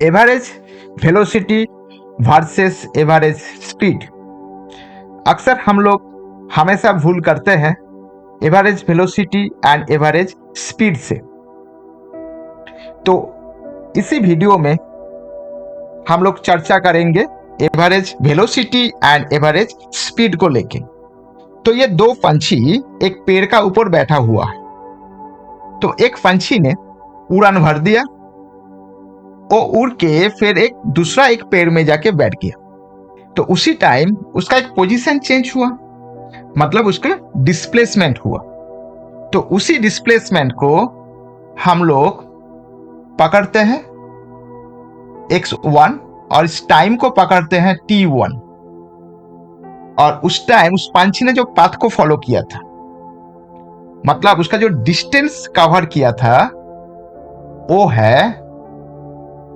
Average velocity versus average speed. अक्सर हम लोग हमेशा भूल करते हैं average velocity and average speed से। तो इसी वीडियो में हम लोग चर्चा करेंगे average velocity and average speed को लेके। तो ये दो पंछी एक पेड़ का ऊपर बैठा हुआ है। तो एक पंछी ने उड़ान भर दिया, वो उड़ के फिर एक दूसरा एक पेड़ में जाके बैठ गया। तो उसी टाइम उसका एक पोजीशन चेंज हुआ, मतलब उसका डिस्प्लेसमेंट हुआ। तो उसी डिस्प्लेसमेंट को हम लोग पकड़ते हैं x1 और इस टाइम को पकड़ते हैं t1। और उस टाइम उस पंछी ने जो पाथ को फॉलो किया था, मतलब उसका जो डिस्टेंस कवर किया था वो है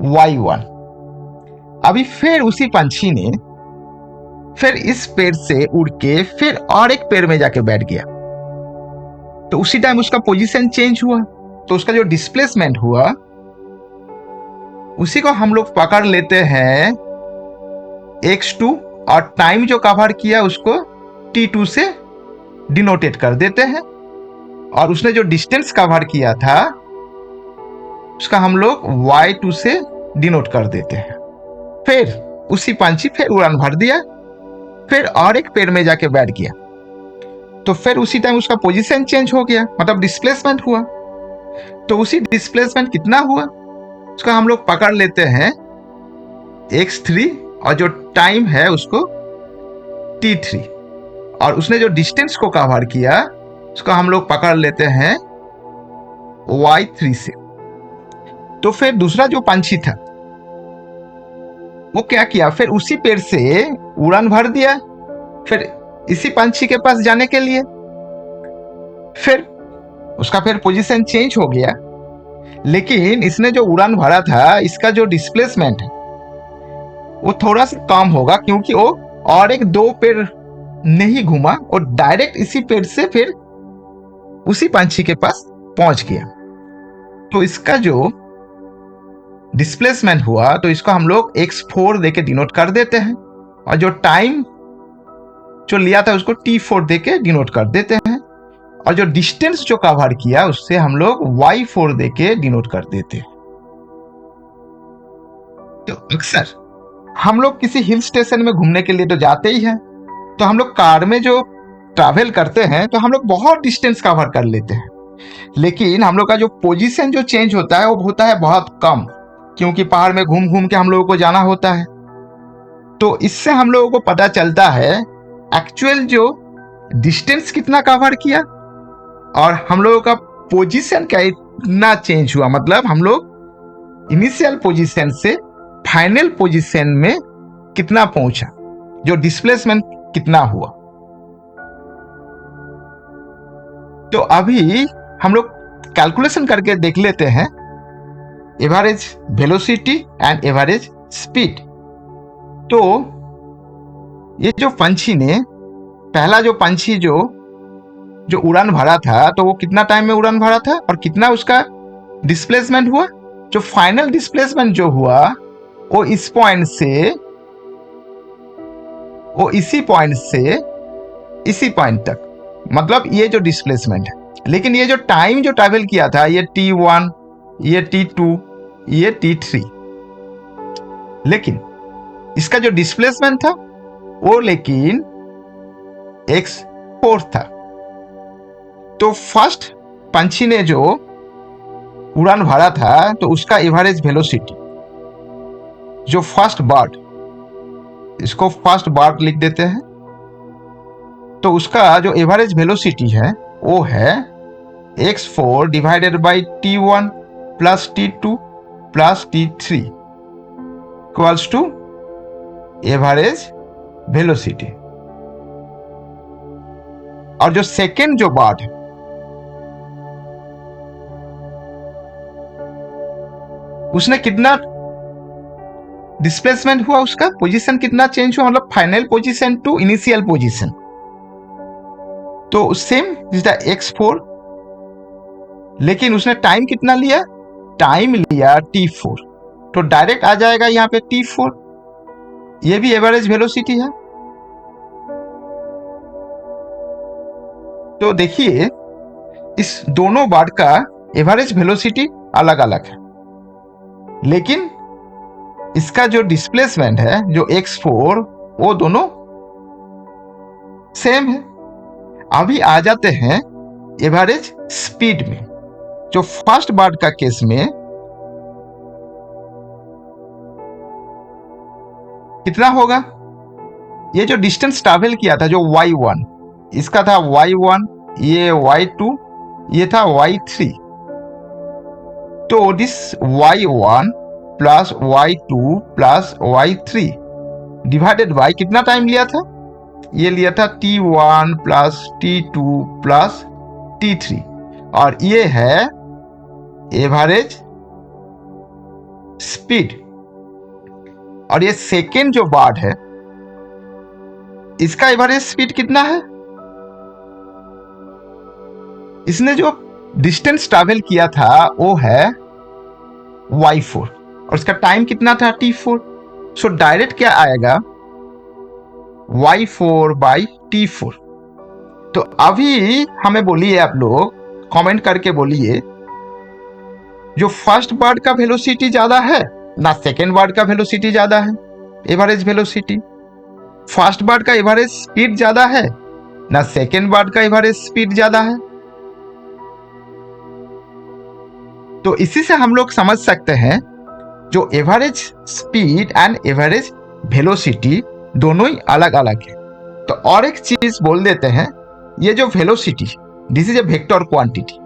y1। अभी फिर उसी पंछी ने फिर इस पेड़ से उड़ के फिर और एक पेड़ में जाके बैठ गया। तो उसी टाइम उसका पोजीशन चेंज हुआ, तो उसका जो डिस्प्लेसमेंट हुआ उसी को हम लोग पकड़ लेते हैं x2 और टाइम जो कवर किया उसको t2 से डिनोटेट कर देते हैं। और उसने जो डिस्टेंस कवर किया था उसका हम लोग y2 से डिनोट कर देते हैं। फिर उसी पंछी फिर उड़ान भर दिया, फिर और एक पेड़ में जाके बैठ गया। तो फिर उसी टाइम उसका पोजीशन चेंज हो गया, मतलब डिस्प्लेसमेंट हुआ। तो उसी डिस्प्लेसमेंट कितना हुआ उसका हम लोग पकड़ लेते हैं x3 और जो टाइम है उसको t3। और उसने जो डिस्टेंस को कवर किया उसको हम लोग पकड़ लेते हैं y3 से। तो फिर दूसरा जो पंछी था वो क्या किया, फिर उसी पेड़ से उड़ान भर दिया, फिर इसी पंछी के पास जाने के लिए। फिर उसका फिर पोजीशन चेंज हो गया, लेकिन इसने जो उड़ान भरा था इसका जो डिस्प्लेसमेंट है वो थोड़ा सा कम होगा, क्योंकि वो और एक दो पेड़ नहीं घूमा और डायरेक्ट इसी पेड़ से फिर उसी पंछी के पास पहुंच गया। तो इसका जो डिस्प्लेसमेंट हुआ तो इसको हम लोग x4 देके डिनोट कर देते हैं, और जो टाइम जो लिया था उसको t4 देके डिनोट कर देते हैं, और जो डिस्टेंस जो कवर किया उससे हम लोग y4 देके डिनोट कर देते हैं। तो अक्सर हम लोग किसी हिल स्टेशन में घूमने के लिए तो जाते ही हैं, तो हम लोग कार में जो ट्रैवल करते हैं तो हम लोग बहुत डिस्टेंस कवर कर लेते हैं, लेकिन हम लोग का जो पोजीशन जो चेंज होता है वो होता है बहुत कम, क्योंकि पहाड़ में घूम घूम के हम लोगों को जाना होता है। तो इससे हम लोगों को पता चलता है एक्चुअल जो डिस्टेंस कितना कवर किया और हम लोगों का पोजीशन कितना चेंज हुआ, मतलब हम लोग इनिशियल पोजीशन से फाइनल पोजीशन में कितना पहुंचा, जो डिस्प्लेसमेंट कितना हुआ। तो अभी हम लोग कैलकुलेशन करके देख लेते हैं average velocity and average speed. तो ये जो पंछी ने पहला जो पंछी जो उड़ान भरा था तो वो कितना टाइम में उड़ान भरा था और कितना उसका डिस्प्लेसमेंट हुआ। जो फाइनल डिस्प्लेसमेंट जो हुआ वो इस पॉइंट से वो इसी पॉइंट से इसी पॉइंट तक, मतलब ये जो डिस्प्लेसमेंट है। लेकिन ये जो टाइम जो ट्रैवल किया था ये t1, ये t2, ये t3, लेकिन इसका जो डिस्प्लेसमेंट था वो लेकिन x4 था। तो फर्स्ट पंछी ने जो उड़ान भरा था तो उसका एवरेज वेलोसिटी जो फर्स्ट बर्ड, इसको फर्स्ट बर्ड लिख देते हैं, तो उसका जो एवरेज वेलोसिटी है वो है x4 divided by t1 plus t2 plus t3 equals to average velocity. और जो सेकेंड जो बर्ड है उसने कितना डिस्प्लेसमेंट हुआ, उसका पोजीशन कितना चेंज हुआ, मतलब final position to initial position. तो सेम इज द x4, लेकिन उसने टाइम कितना लिया, टाइम लिया t4। तो डायरेक्ट आ जाएगा यहाँ पे T4। ये भी एवरेज वेलोसिटी है। तो देखिए इस दोनों बार का एवरेज वेलोसिटी अलग अलग है, लेकिन इसका जो डिस्प्लेसमेंट है जो x4 वो दोनों सेम है। अभी आ जाते हैं एवरेज स्पीड में। जो फर्स्ट बार का केस में कितना होगा, ये जो डिस्टेंस ट्रैवल किया था जो y1, इसका था y1, ये y2, ये था y3। तो this y1 plus y2 plus y3 divided by कितना टाइम लिया था, ये लिया था t1 plus t2 plus t3, और ये है एवरेज स्पीड। और ये सेकेंड जो बार है इसका एवरेज स्पीड कितना है, इसने जो डिस्टेंस ट्रैवल किया था वो है y4 और इसका टाइम कितना था t4। सो डायरेक्ट क्या आएगा y4 बाई t4। तो अभी हमें बोलिए, आप लोग कमेंट करके बोलिए, जो फर्स्ट बार का वेलोसिटी ज्यादा है ना सेकेंड बार का वेलोसिटी ज्यादा है, एवरेज वेलोसिटी। फर्स्ट बार का एवरेज स्पीड ज्यादा है ना सेकेंड बार का एवरेज स्पीड ज्यादा है। तो इसी से हम लोग समझ सकते हैं जो average speed and average velocity दोनों ही अलग अलग है। तो और एक चीज बोल देते हैं, ये जो velocity this is a vector quantity,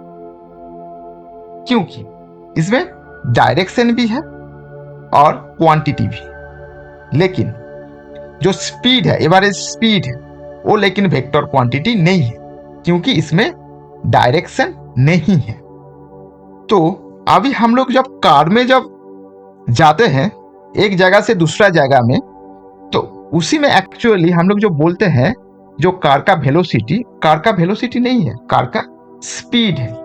क्योंकि इसमें डायरेक्शन भी है और क्वांटिटी भी। लेकिन जो स्पीड है, एवरेज स्पीड है, वो लेकिन वेक्टर क्वांटिटी नहीं है, क्योंकि इसमें डायरेक्शन नहीं है। तो अभी हम लोग जब कार में जब जाते हैं एक जगह से दूसरा जगह में, तो उसी में एक्चुअली हम लोग जो बोलते हैं जो कार का वेलोसिटी नहीं है, कार का स्पीड है।